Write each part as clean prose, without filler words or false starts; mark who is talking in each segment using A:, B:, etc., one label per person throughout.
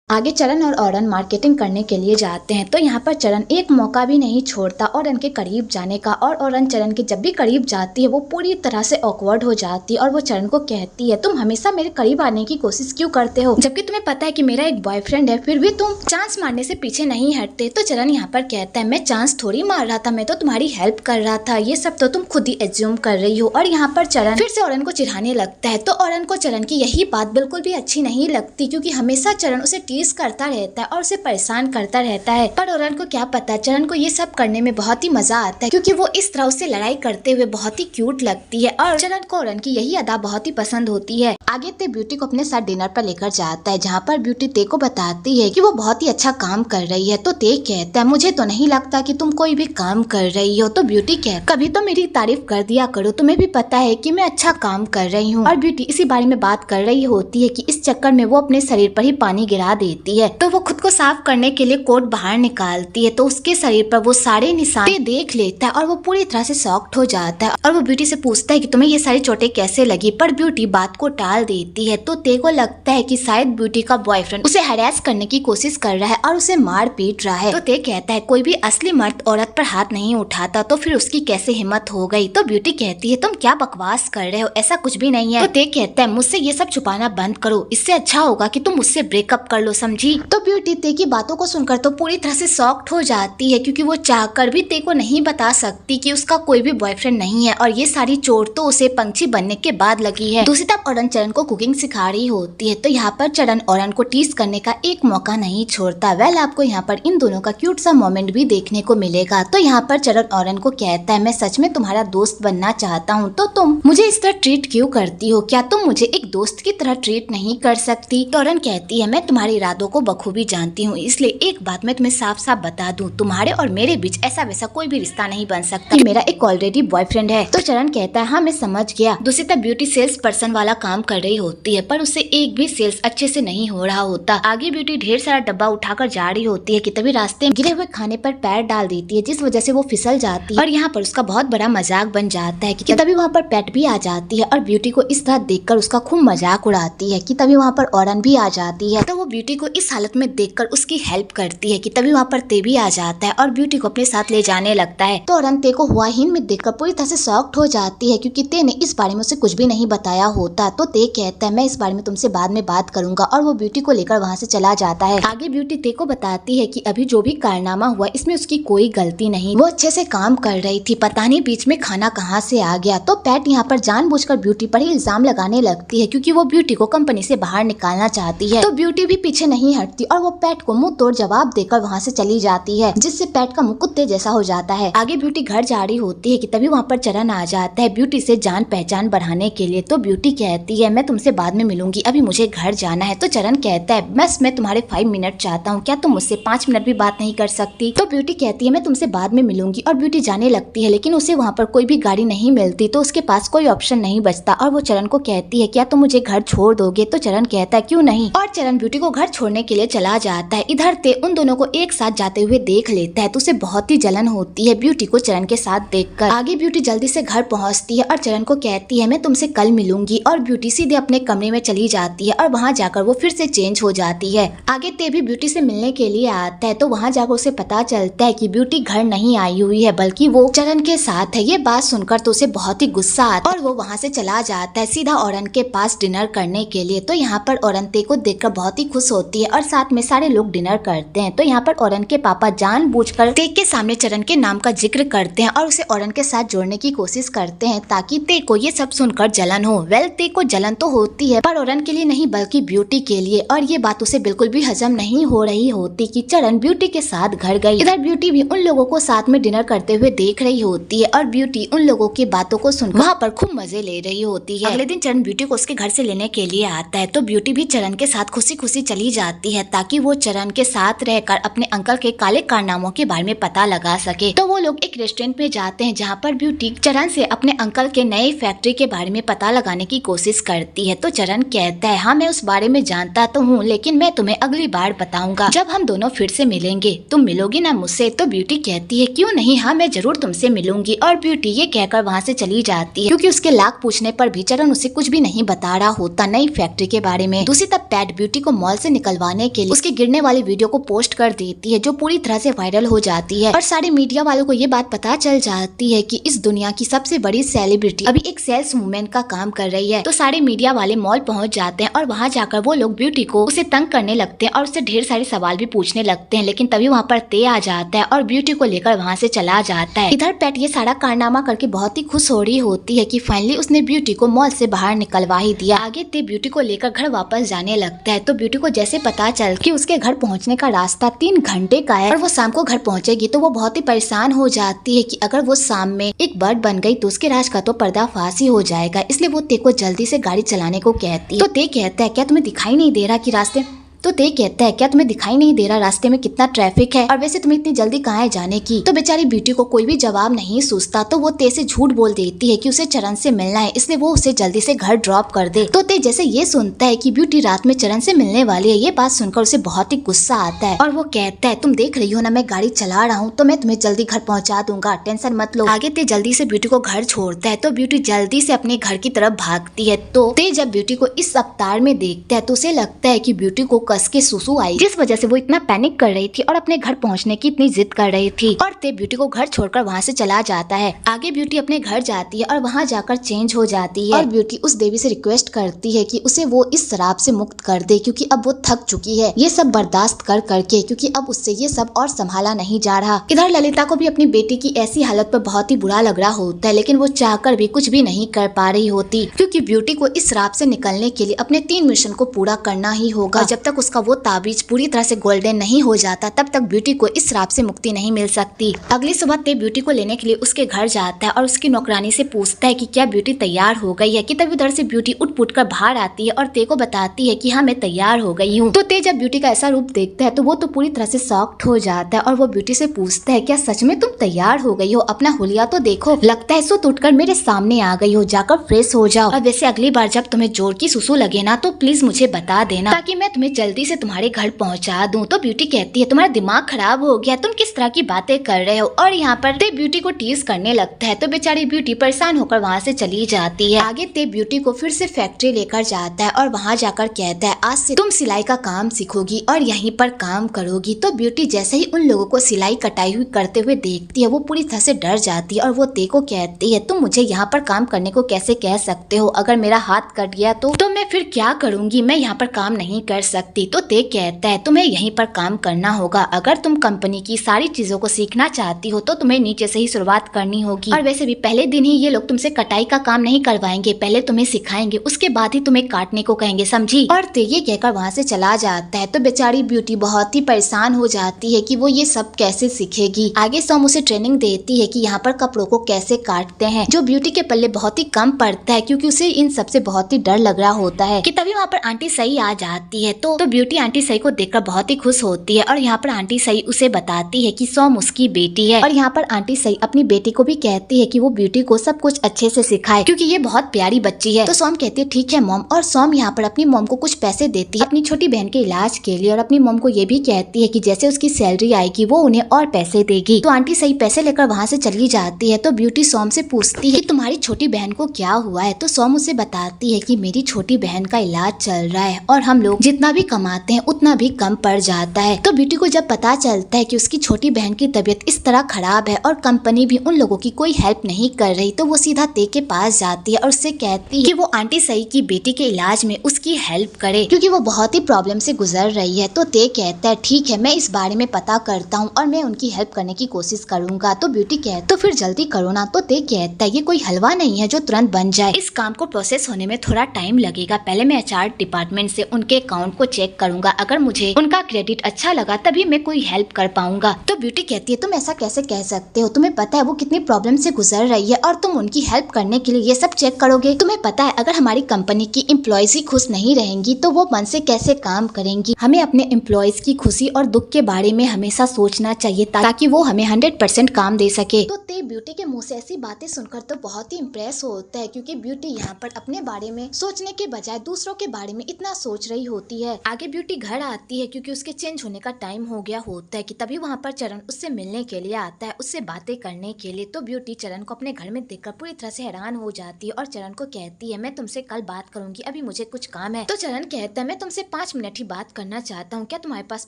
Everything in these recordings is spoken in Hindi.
A: आगे चरण और औरन मार्केटिंग करने के लिए जाते हैं। तो यहाँ पर चरण एक मौका भी नहीं छोड़ता औरन के करीब जाने का, और औरन चरण के जब भी करीब जाती है वो पूरी तरह से ऑकवर्ड हो जाती है और वो चरण को कहती है, तुम हमेशा मेरे करीब आने की कोशिश क्यों करते हो, जबकि तुम्हें पता है कि मेरा एक बॉयफ्रेंड है, फिर भी तुम चांस मारने से पीछे नहीं हटते। तो चरण यहाँ पर कहता है, मैं चांस थोड़ी मार रहा था, मैं तो तुम्हारी हेल्प कर रहा था, ये सब तो तुम खुद ही एज्यूम कर रही हो। और यहाँ पर चरण फिर से औरन को चिढ़ाने लगता है। तो औरन को चरण की यही बात बिल्कुल भी अच्छी नहीं लगती, क्योंकि हमेशा चरण उसे टीज करता रहता है और उसे परेशान करता रहता है। पर औरन को क्या पता, चरण को ये सब करने में बहुत ही मजा आता है, क्योंकि वो इस तरह उससे लड़ाई करते हुए बहुत ही क्यूट लगती है और चरण को औरन की यही अदा बहुत ही पसंद होती है। आगे ते ब्यूटी को अपने साथ डिनर पर लेकर जाता है, जहाँ पर ब्यूटी ते को बताती है कि वो बहुत ही अच्छा काम कर रही है। तो ते कहता है, मुझे तो नहीं लगता कि तुम कोई भी काम कर रही हो। तो ब्यूटी कहती, कभी तो मेरी तारीफ कर दिया करो, तुम्हें भी पता है कि मैं अच्छा काम कर रही हूँ। और ब्यूटी इसी बारे में बात कर रही होती है कि इस चक्कर में वो अपने शरीर पर ही पानी गिरा देती है। तो वो खुद को साफ करने के लिए कोट बाहर निकालती है, तो उसके शरीर पर वो सारे निशान देख लेता है और वो पूरी तरह से शॉक्ड हो जाता है और वो ब्यूटी से पूछता है कि तुम्हें ये सारी चोटें कैसे लगी। पर ब्यूटी बात को टाल देती है। तो ते को लगता है कि शायद ब्यूटी का बॉयफ्रेंड उसे हरास करने की कोशिश कर रहा है और उसे मार पीट रहा है। तो ते कहता है, कोई भी असली मर्द औरत पर हाथ नहीं उठाता, तो फिर उसकी कैसे हिम्मत हो गई। तो ब्यूटी कहती है, तुम क्या बकवास कर रहे हो, ऐसा कुछ भी नहीं है। तो ते कहता है, मुझसे ये सब छुपाना बंद करो, इससे अच्छा होगा कि तुम मुझसे ब्रेकअप कर लो, समझी। तो ब्यूटी ते की बातों को सुनकर तो पूरी तरह से शॉक्ड हो जाती है, क्योंकि वो चाहकर भी ते को नहीं बता सकती कि उसका कोई भी बॉयफ्रेंड नहीं है और ये सारी चोट तो उसे पंछी बनने के बाद लगी है। दूसरी तरफ औरन चरण को कुकिंग सिखा रही होती है। तो यहाँ पर चरण औरन को टीज करने का एक मौका नहीं छोड़ता। वेल, आपको यहाँ पर इन दोनों का क्यूट सा मोमेंट भी देखने को मिलेगा। तो यहाँ पर चरण औरन को कहता है, मैं सच में तुम्हारा दोस्त बनना चाहता हूँ, तो तुम मुझे इस तरह ट्रीट क्यों करती हो, क्या तुम मुझे एक दोस्त की तरह ट्रीट नहीं कर सकती। तो औरन कहती है, मैं तुम्हारे इरादों को बखूबी जानती हूँ, इसलिए एक बात मैं तुम्हें साफ साफ बता दूं, तुम्हारे और मेरे बीच ऐसा वैसा कोई भी रिश्ता नहीं बन सकता, मेरा एक ऑलरेडी बॉयफ्रेंड है। तो चरण कहता है, हाँ मैं समझ गया। दूसरी तरफ ब्यूटी सेल्स पर्सन वाला काम कर रही होती है, पर उससे एक भी सेल्स अच्छे से नहीं हो रहा होता। आगे ब्यूटी ढेर सारा डब्बा उठाकर जा रही होती है कि तभी रास्ते में गिरे हुए खाने पर पैर डाल देती है, जिस वजह से वो फिसल जाती है और यहाँ पर उसका बहुत बड़ा मजाक बन जाता है कि तभी वहाँ पर पेट भी आ जाती है और ब्यूटी को इस तरह देखकर उसका खूब मजाक उड़ाती है कि तभी वहाँ पर औरन भी आ जाती है। तो वो ब्यूटी को इस हालत में देखकर उसकी हेल्प करती है कि तभी वहाँ पर ते भी आ जाता है और ब्यूटी को अपने साथ ले जाने लगता है। तो औरन ते को हुआहीन में देखकर पूरी तरह से शॉक्ड हो जाती है, क्योंकि ते ने इस बारे में उसे कुछ भी नहीं बताया होता। तो ते कहता है, मैं इस बारे में तुमसे बाद में बात करूंगा, और वो ब्यूटी को लेकर वहाँ से चला जाता है। आगे ब्यूटी ते को बताती है कि अभी जो भी कारनामा हुआ इसमें उसकी कोई गलती नहीं, वो अच्छे से काम कर रही थी, पता नहीं बीच में खाना कहाँ से आ गया। तो पैट यहाँ पर जानबूझकर ब्यूटी पर ही इल्जाम लगाने लगती है, क्योंकि वो ब्यूटी को कंपनी से बाहर निकालना चाहती है। तो ब्यूटी भी पीछे नहीं हटती और वो पैट को मुंह तोड़ जवाब देकर वहाँ से चली जाती है, जिससे पैट का मुंह कुत्ते जैसा हो जाता है। आगे ब्यूटी घर जा रही होती है कि तभी वहाँ पर चरण आ जाता है ब्यूटी से जान पहचान बढ़ाने के लिए। तो ब्यूटी कहती है, मैं तुमसे बाद में मिलूंगी, अभी मुझे घर जाना है। तो चरण कहता है, बस मैं तुम्हारे 5 मिनट चाहता हूँ, क्या तुम मुझसे 5 मिनट भी बात नहीं कर सकती। तो ब्यूटी कहती है, मैं तुमसे बाद में मिलूंगी, और ब्यूटी जाने लगती है, लेकिन उसे वहाँ पर कोई भी गाड़ी नहीं मिलती, तो उसके पास कोई ऑप्शन नहीं बचता और वो चरण को कहती है, क्या तुम मुझे घर छोड़ दोगे। तो चरण कहता है, क्यों नहीं, और चरण ब्यूटी को घर छोड़ने के लिए चला जाता है। इधर ते उन दोनों को एक साथ जाते हुए देख लेता है, तो उसे बहुत ही जलन होती है ब्यूटी को चरण के साथ देखकर। आगे ब्यूटी जल्दी से घर पहुंचती है और चरण को कहती है, मैं तुमसे कल मिलूंगी, और ब्यूटी सीधे अपने कमरे में चली जाती है और वहाँ जाकर वो फिर से चेंज हो जाती है। आगे ते भी ब्यूटी से मिलने के लिए आता है, तो वहाँ जाकर उसे पता चलता है कि ब्यूटी घर नहीं आई हुई है, बल्कि वो चरण के साथ है। ये बात सुनकर तो उसे बहुत ही गुस्सा आता है और वो वहाँ से चला जाता है सीधा औरन के पास डिनर करने के लिए। तो यहाँ पर औरन ते को देखकर बहुत ही खुश होती है और साथ में सारे लोग डिनर करते हैं। तो यहाँ पर औरन के पापा जानबूझकर ते के सामने चरण के नाम का जिक्र करते हैं और उसे औरन के साथ जोड़ने की कोशिश करते हैं, ताकि ते को ये सब सुनकर जलन हो। वेल, ते को जलन तो होती है, पर औरन के लिए नहीं बल्कि ब्यूटी के लिए, और ये बात उसे बिल्कुल भी हजम नहीं हो रही होती कि चरण ब्यूटी के साथ घर गई। इधर ब्यूटी भी उन लोगों को साथ में डिनर करते हुए देख रही होती है और ब्यूटी उन लोगों की बातों को सुन वहाँ पर खूब मजे ले रही होती है। अगले दिन चरण ब्यूटी को उसके घर से लेने के लिए आता है, तो ब्यूटी भी चरण के साथ खुशी खुशी चली जाती है, ताकि वो चरण के साथ रहकर अपने अंकल के काले कारनामों के बारे में पता लगा सके। तो वो लोग एक रेस्टोरेंट में जाते हैं, जहाँ पर ब्यूटी चरण से अपने अंकल के नई फैक्ट्री के बारे में पता लगाने की कोशिश करती है। तो चरण कहता है, हाँ मैं उस बारे में जानता तो हूँ, लेकिन मैं तुम्हें अगली बार बताऊंगा, जब हम दोनों फिर से मिलेंगे। तुम मिलोगी ना मुझसे। तो ब्यूटी कहती है, क्यों नहीं, हाँ मैं जरूर तुमसे मिलूंगी। और ब्यूटी ये कहकर वहाँ से चली जाती है, क्योंकि उसके लाख पूछने पर भी चरण उसे कुछ भी नहीं बता रहा होता नई फैक्ट्री के बारे में। दूसरी तरफ पैट ब्यूटी को मॉल से निकलवाने के लिए उसके गिरने वाली वीडियो को पोस्ट कर देती है, जो पूरी तरह से वायरल हो जाती है और सारे मीडिया वालों को ये बात पता चल जाती है कि इस दुनिया की सबसे बड़ी सेलिब्रिटी अभी एक सेल्स वूमेन का काम कर रही है। तो सारे मीडिया वाले मॉल पहुंच जाते हैं और वहां जाकर वो लोग ब्यूटी को उसे तंग करने लगते हैं और उससे ढेर सारे सवाल भी पूछने लगते हैं। लेकिन तभी वहाँ पर ते आ जाता है और ब्यूटी को लेकर वहाँ से चला जाता है। इधर पेट ये सारा कारनामा करके बहुत ही खुश हो रही होती है कि फाइनली उसने ब्यूटी को मॉल से बाहर निकलवा ही दिया। आगे ते ब्यूटी को लेकर घर वापस जाने लगता है। तो ब्यूटी को जैसे पता चल कि उसके घर पहुंचने का रास्ता 3 घंटे का है और वो शाम को घर पहुंचेगी, तो वो बहुत ही परेशान हो जाती है कि अगर वो शाम में एक बर्ड बन गई तो उसके राज का तो पर्दाफाश ही हो जाएगा। इसलिए वो ते को जल्दी से गाड़ी चलाने को कहती है। तो ते कहता है क्या तुम्हें दिखाई नहीं दे रहा कि रास्ते तो ते कहता है क्या तुम्हें दिखाई नहीं दे रहा रास्ते में कितना ट्रैफिक है, और वैसे तुम्हें इतनी जल्दी कहाँ है जाने की। तो बेचारी ब्यूटी को कोई भी जवाब नहीं सोचता, तो वो ते से झूठ बोल देती है कि उसे चरण से मिलना है, इसलिए वो उसे जल्दी से घर ड्रॉप कर दे। तो ते जैसे ये सुनता है कि ब्यूटी रात में चरण से मिलने वाली है, ये बात सुनकर उसे बहुत ही गुस्सा आता है और वो कहता है तुम देख रही हो ना मैं गाड़ी चला रहा हूँ, तो मैं तुम्हें जल्दी घर पहुँचा दूंगा, टेंशन मत लो। आगे ते जल्दी से ब्यूटी को घर छोड़ता है। तो ब्यूटी जल्दी से अपने घर की तरफ भागती है। तो ते जब ब्यूटी को इस अवतार में देखता है तो उसे लगता है कि ब्यूटी को कस के सुसु आई, जिस वजह से वो इतना पैनिक कर रही थी और अपने घर पहुंचने की इतनी जिद कर रही थी। और ते ब्यूटी को घर छोड़कर वहां से चला जाता है। आगे ब्यूटी अपने घर जाती है और वहां जाकर चेंज हो जाती है और ब्यूटी उस देवी से रिक्वेस्ट करती है कि उसे वो इस शराब से मुक्त कर दे, क्योंकि अब वो थक चुकी है ये सब बर्दाश्त कर करके, क्योंकि अब उससे ये सब और संभाला नहीं जा रहा। इधर ललिता को भी अपनी बेटी की ऐसी हालत पर बहुत ही बुरा लग रहा होता है, लेकिन वो चाहकर भी कुछ भी नहीं कर पा रही होती, क्योंकि ब्यूटी को इस शराब से निकलने के लिए अपने 3 मिशन को पूरा करना ही होगा। जब तक उसका वो ताबीज पूरी तरह से गोल्डन नहीं हो जाता तब तक ब्यूटी को इस श्राप से मुक्ति नहीं मिल सकती। अगली सुबह ते ब्यूटी को लेने के लिए उसके घर जाता है और उसकी नौकरानी से पूछता है कि क्या ब्यूटी तैयार हो गई है। कि तभी उधर से ब्यूटी उठ पुट कर बाहर आती है और ते को बताती है कि हाँ मैं तैयार हो गई हूँ। तो ते जब ब्यूटी का ऐसा रूप देखता है तो वो तो पूरी तरह से शॉक्ड हो जाता है और वो ब्यूटी से पूछता है क्या सच में तुम तैयार हो गई हो, अपना हुलिया तो देखो, लगता है सुत उठकर मेरे सामने आ गई हो, जाकर फ्रेश हो जाओ। और वैसे अगली बार जब तुम्हें जोर की सुसु लगे ना तो प्लीज मुझे बता देना, ताकि मैं तुम्हें जल्दी से तुम्हारे घर पहुंचा दूं। तो ब्यूटी कहती है तुम्हारा दिमाग खराब हो गया, तुम किस तरह की बातें कर रहे हो। और यहाँ पर ते ब्यूटी को टीज करने लगता है। तो बेचारी ब्यूटी परेशान होकर वहाँ से चली जाती है। आगे ते ब्यूटी को फिर से फैक्ट्री लेकर जाता है और वहाँ जाकर कहता है आज से तुम सिलाई का काम सीखोगी और यहीं पर काम करोगी। तो ब्यूटी जैसे ही उन लोगों को सिलाई कटाई हुई करते हुए देखती है वो पूरी तरह से डर जाती है और वो ते को कहती है तुम मुझे यहाँ पर काम करने को कैसे कह सकते हो, अगर मेरा हाथ कट गया तो मैं फिर क्या करूंगी, मैं यहाँ पर काम नहीं कर सकती। तो ते कहता है तुम्हें यहीं पर काम करना होगा, अगर तुम कंपनी की सारी चीजों को सीखना चाहती हो तो तुम्हें नीचे से ही शुरुआत करनी होगी। और वैसे भी पहले दिन ही ये लोग तुमसे कटाई का काम नहीं करवाएंगे, पहले तुम्हें सिखाएंगे, उसके बाद ही तुम्हें काटने को कहेंगे, समझी। और ते ये कहकर वहाँ से चला जाता है। तो बेचारी ब्यूटी बहुत ही परेशान हो जाती है कि वो ये सब कैसे सीखेगी। आगे सोम उसे ट्रेनिंग देती है कि यहाँ पर कपड़ों को कैसे काटते हैं, जो ब्यूटी के पल्ले बहुत ही कम पड़ता है क्योंकि उसे इन सबसे बहुत ही डर लग रहा होता है। कि तभी वहाँ पर आंटी सही आ जाती है। तो ब्यूटी आंटी सही को देखकर बहुत ही खुश होती है और यहाँ पर आंटी सही उसे बताती है कि सोम उसकी बेटी है। और यहाँ पर आंटी सही अपनी बेटी को भी कहती है कि वो ब्यूटी को सब कुछ अच्छे से सिखाए क्योंकि ये बहुत प्यारी बच्ची है। तो सोम कहती है ठीक है मॉम। और सोम यहाँ पर अपनी मॉम को कुछ पैसे देती है अपनी छोटी बहन के इलाज के लिए और अपनी मॉम को ये भी कहती है कि जैसे उसकी सैलरी आएगी वो उन्हें और पैसे देगी। तो आंटी सही पैसे लेकर वहाँ से चली जाती है। तो ब्यूटी सोम से पूछती है कि तुम्हारी छोटी बहन को क्या हुआ है। तो सोम उसे बताती है कि मेरी छोटी बहन का इलाज चल रहा है और हम लोग जितना भी कमाते हैं उतना भी कम पड़ जाता है। तो ब्यूटी को जब पता चलता है कि उसकी छोटी बहन की तबीयत इस तरह खराब है और कंपनी भी उन लोगों की कोई हेल्प नहीं कर रही, तो वो सीधा ते के पास जाती है और उससे कहती है कि वो आंटी सही की बेटी के इलाज में उसकी हेल्प करे क्योंकि वो बहुत ही प्रॉब्लम से गुजर रही है। तो ते कहता है ठीक है मैं इस बारे में पता करता हूँ और मैं उनकी हेल्प करने की कोशिश करूंगा। तो ब्यूटी कहती तो फिर जल्दी करो ना। तो ते कहता है ये कोई हलवा नहीं है जो तुरंत बन जाए, इस काम को प्रोसेस होने में थोड़ा टाइम लगेगा। पहले मैं HR डिपार्टमेंट से उनके अकाउंट को चेक करूंगा, अगर मुझे उनका क्रेडिट अच्छा लगा तभी मैं कोई हेल्प कर पाऊंगा। तो ब्यूटी कहती है तुम ऐसा कैसे कह सकते हो, तुम्हें पता है वो कितनी प्रॉब्लम से गुजर रही है और तुम उनकी हेल्प करने के लिए ये सब चेक करोगे। तुम्हें पता है अगर हमारी कंपनी की एम्प्लॉयज ही खुश नहीं रहेंगी तो वो मन से कैसे काम करेंगी। हमें अपने एम्प्लॉयज की खुशी और दुख के बारे में हमेशा सोचना चाहिए ताकि वो हमें 100% काम दे सके। तो ते ब्यूटी के मुँह से ऐसी बातें सुनकर तो बहुत ही इम्प्रेस होता है क्योंकि ब्यूटी यहाँ पर अपने बारे में सोचने के बजाय दूसरों के बारे में इतना सोच रही होती है। आगे आगे ब्यूटी घर आती है क्योंकि उसके चेंज होने का टाइम हो गया होता है कि तभी वहाँ पर चरण उससे मिलने के लिए आता है, उससे बातें करने के लिए। तो ब्यूटी चरण को अपने घर में देखकर पूरी तरह से हैरान हो जाती है और चरण को कहती है मैं तुमसे कल बात करूंगी, अभी मुझे कुछ काम है। तो चरण कहता है मैं तुमसे 5 मिनट ही बात करना चाहता हूँ, क्या तुम्हारे पास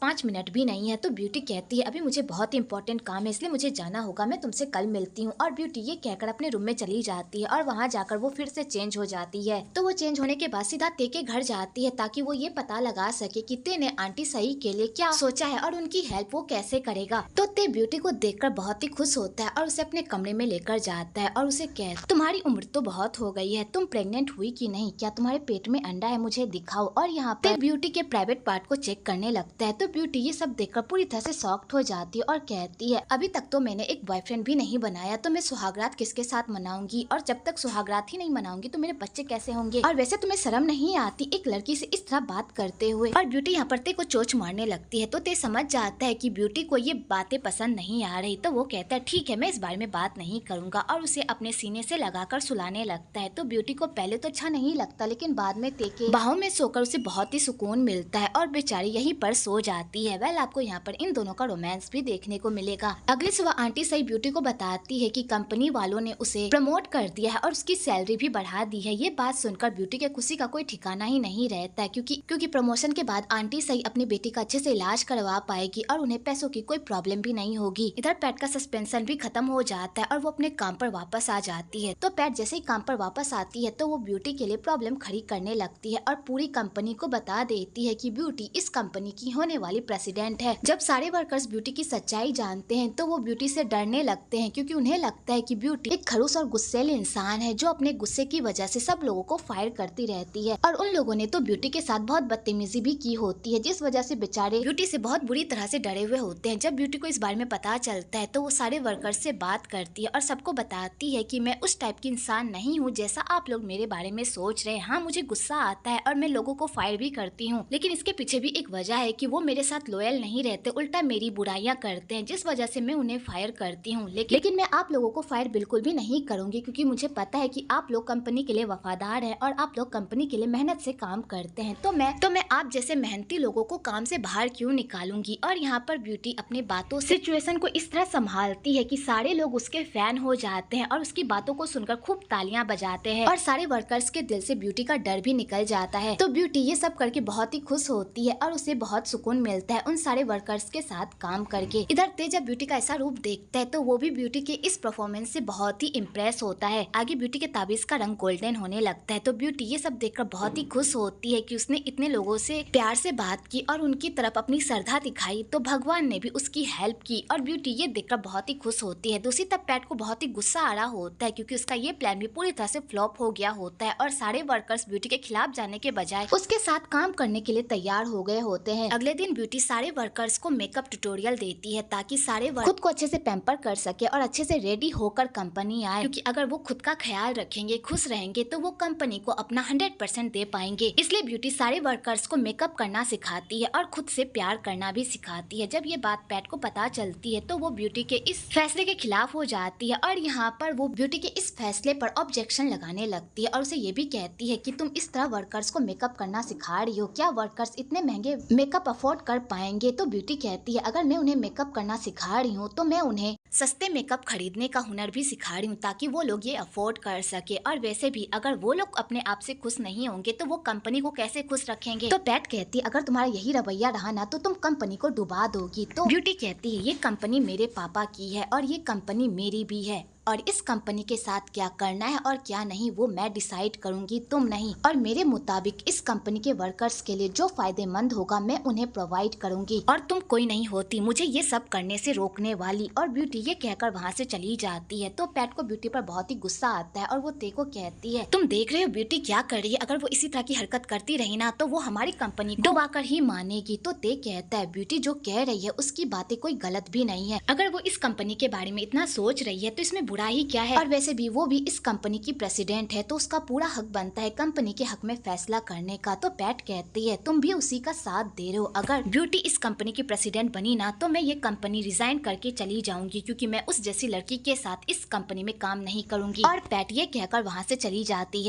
A: 5 मिनट भी नहीं है? तो ब्यूटी कहती है अभी मुझे बहुत इंपॉर्टेंट काम है इसलिए मुझे जाना होगा, मैं तुमसे कल मिलती हूँ। और ब्यूटी ये कहकर अपने रूम में चली जाती है और वहाँ जाकर वो फिर से चेंज हो जाती है। तो वो चेंज होने के बाद सीधा ते के घर जाती है ताकि वो ये पता लगा सके कि ते ने आंटी सही के लिए क्या सोचा है और उनकी हेल्प वो कैसे करेगा। तो ते ब्यूटी को देखकर बहुत ही खुश होता है और उसे अपने कमरे में लेकर जाता है और उसे कहता तुम्हारी उम्र तो बहुत हो गई है, तुम प्रेग्नेंट हुई कि नहीं, क्या तुम्हारे पेट में अंडा है, मुझे दिखाओ। और यहाँ पे ब्यूटी के प्राइवेट पार्ट को चेक करने लगता है। तो ब्यूटी ये सब देखकर पूरी तरह से शॉक्ड हो जाती है और कहती है अभी तक तो मैंने एक बॉयफ्रेंड भी नहीं बनाया, तो मैं सुहागरात किसके साथ मनाऊंगी, और जब तक सुहागरात ही नहीं मनाऊंगी तो मेरे बच्चे कैसे होंगे। और वैसे तुम्हें शर्म नहीं आती एक लड़की से इस तरह बात करते हुए। और ब्यूटी यहाँ पर ते को चोंच मारने लगती है। तो ते समझ जाता है कि ब्यूटी को ये बातें पसंद नहीं आ रही। तो वो कहता है ठीक है मैं इस बारे में बात नहीं करूंगा और उसे अपने सीने से लगाकर सुलाने लगता है। तो ब्यूटी को पहले तो अच्छा नहीं लगता लेकिन बाद में ते के बाहों में सोकर उसे बहुत ही सुकून मिलता है और बेचारी यहीं पर सो जाती है। वेल आपको यहाँ पर इन दोनों का रोमांस भी देखने को मिलेगा। अगली सुबह आंटी सही ब्यूटी को बताती है कि कंपनी वालों ने उसे प्रमोट कर दिया है और उसकी सैलरी भी बढ़ा दी है। ये बात सुनकर ब्यूटी के खुशी का कोई ठिकाना ही नहीं रहता है क्योंकि प्रमोशन के बाद आंटी सही अपनी बेटी का अच्छे से इलाज करवा पाएगी और उन्हें पैसों की कोई प्रॉब्लम भी नहीं होगी। इधर पैट का सस्पेंशन भी खत्म हो जाता है और वो अपने काम पर वापस आ जाती है। तो पैट जैसे ही काम पर वापस आती है तो वो ब्यूटी के लिए प्रॉब्लम खड़ी करने लगती है और पूरी कंपनी को बता देती है कि ब्यूटी इस कंपनी की होने वाली प्रेसिडेंट है। जब सारे वर्कर्स ब्यूटी की सच्चाई जानते हैं तो वो ब्यूटी से डरने लगते हैं क्योंकि उन्हें लगता है कि ब्यूटी एक खड़ूस और गुस्सैल इंसान है जो अपने गुस्से की वजह से सब लोगों को फायर करती रहती है। और उन लोगों ने तो ब्यूटी के साथ बहुत बदतमीजी भी की होती है जिस वजह से बेचारे ब्यूटी से बहुत बुरी तरह से डरे हुए होते हैं। जब ब्यूटी को इस बारे में पता चलता है तो वो सारे वर्कर्स से बात करती है और सबको बताती है कि मैं उस टाइप की इंसान नहीं हूँ जैसा आप लोग मेरे बारे में सोच रहे हैं। हाँ मुझे गुस्सा आता है और मैं लोगों को फायर भी करती हूँ, लेकिन इसके पीछे भी एक वजह है कि वो मेरे साथ लॉयल नहीं रहते, उल्टा मेरी बुराइयां करते हैं जिस वजह से मैं उन्हें फायर करती हूँ। लेकिन मैं आप लोगों को फायर बिल्कुल भी नहीं करूंगी क्योंकि मुझे पता है कि आप लोग कंपनी के लिए वफादार हैं और आप लोग कंपनी के लिए मेहनत से काम करते हैं। तो मैं आप जैसे मेहनती लोगों को काम से बाहर क्यों निकालूंगी। और यहाँ पर ब्यूटी अपनी बातों से सिचुएशन को इस तरह संभालती है कि सारे लोग उसके फैन हो जाते हैं और उसकी बातों को सुनकर खूब तालियां बजाते हैं और सारे वर्कर्स के दिल से ब्यूटी का डर भी निकल जाता है। तो ब्यूटी ये सब करके बहुत ही खुश होती है और उसे बहुत सुकून मिलता है उन सारे वर्कर्स के साथ काम करके। इधर ते जब ब्यूटी का ऐसा रूप देखता है तो वो भी ब्यूटी के इस परफॉर्मेंस से बहुत ही इम्प्रेस होता है। आगे ब्यूटी के ताबीज का रंग गोल्डन होने लगता है। तो ब्यूटी ये सब देखकर बहुत ही खुश होती है कि उसने इतने लोगों से प्यार से बात की और उनकी तरफ अपनी श्रद्धा दिखाई तो भगवान ने भी उसकी हेल्प की। और ब्यूटी ये देखकर बहुत ही खुश होती है। दूसरी तरफ पैट को बहुत ही गुस्सा आ रहा होता है क्योंकि उसका ये प्लान भी पूरी तरह से फ्लॉप हो गया होता है और सारे वर्कर्स ब्यूटी के खिलाफ जाने के बजाय उसके साथ काम करने के लिए तैयार हो गए होते हैं। अगले दिन ब्यूटी सारे वर्कर्स को मेकअप ट्यूटोरियल देती है ताकि सारे खुद को अच्छे से पैम्पर कर सके और अच्छे से रेडी होकर कंपनी आए, क्योंकि अगर वो खुद का ख्याल रखेंगे, खुश रहेंगे तो वो कंपनी को अपना 100% दे पाएंगे। इसलिए ब्यूटी सारे वर्कर्स को मेकअप करना सिखाती है और खुद से प्यार करना भी सिखाती है। जब ये बात पैट को पता चलती है तो वो ब्यूटी के इस फैसले के खिलाफ हो जाती है और यहाँ पर वो ब्यूटी के इस फैसले पर ऑब्जेक्शन लगाने लगती है और उसे ये भी कहती है कि तुम इस तरह वर्कर्स को मेकअप करना सिखा रही हो, क्या वर्कर्स इतने महंगे मेकअप अफोर्ड कर पाएंगे। तो ब्यूटी कहती है अगर मैं उन्हें मेकअप करना सिखा रही हूँ तो मैं उन्हें सस्ते मेकअप खरीदने का हुनर भी सिखा रही हूँ ताकि वो लोग ये अफोर्ड कर सके। और वैसे भी अगर वो लोग अपने आप से खुश नहीं होंगे तो वो कंपनी को कैसे खुश रखेंगे। तो पैट कहती है अगर तुम्हारा यही रवैया रहा ना तो तुम कंपनी को डुबा दोगी। तो ब्यूटी कहती है ये कंपनी मेरे पापा की है और ये कंपनी मेरी भी है और इस कंपनी के साथ क्या करना है और क्या नहीं वो मैं डिसाइड करूंगी, तुम नहीं। और मेरे मुताबिक इस कंपनी के वर्कर्स के लिए जो फायदेमंद होगा मैं उन्हें प्रोवाइड करूंगी और तुम कोई नहीं होती मुझे ये सब करने से रोकने वाली। और ब्यूटी ये कहकर वहाँ से चली जाती है। तो पैट को ब्यूटी पर बहुत ही गुस्सा आता है और वो ते को कहती है तुम देख रहे हो ब्यूटी क्या कर रही है, अगर वो इसी तरह की हरकत करती रही ना तो वो हमारी कंपनी को डुबाकर ही मानेगी। तो ते कहता है ब्यूटी जो कह रही है उसकी बातें कोई गलत भी नहीं है, अगर वो इस कंपनी के बारे में इतना सोच रही है तो इसमें बुरा ही क्या है। और वैसे भी वो भी इस कंपनी की प्रेसिडेंट है तो उसका पूरा हक बनता है कंपनी के हक में फैसला करने का। तो पैट कहती है तुम भी उसी का साथ दे रहे हो, अगर ब्यूटी इस कंपनी की प्रेसिडेंट बनी ना तो मैं ये कंपनी रिजाइन करके चली जाऊंगी क्योंकि मैं उस जैसी लड़की के साथ इस कंपनी में काम नहीं करूंगी। और पैट ये कहकर वहाँ से चली जाती है।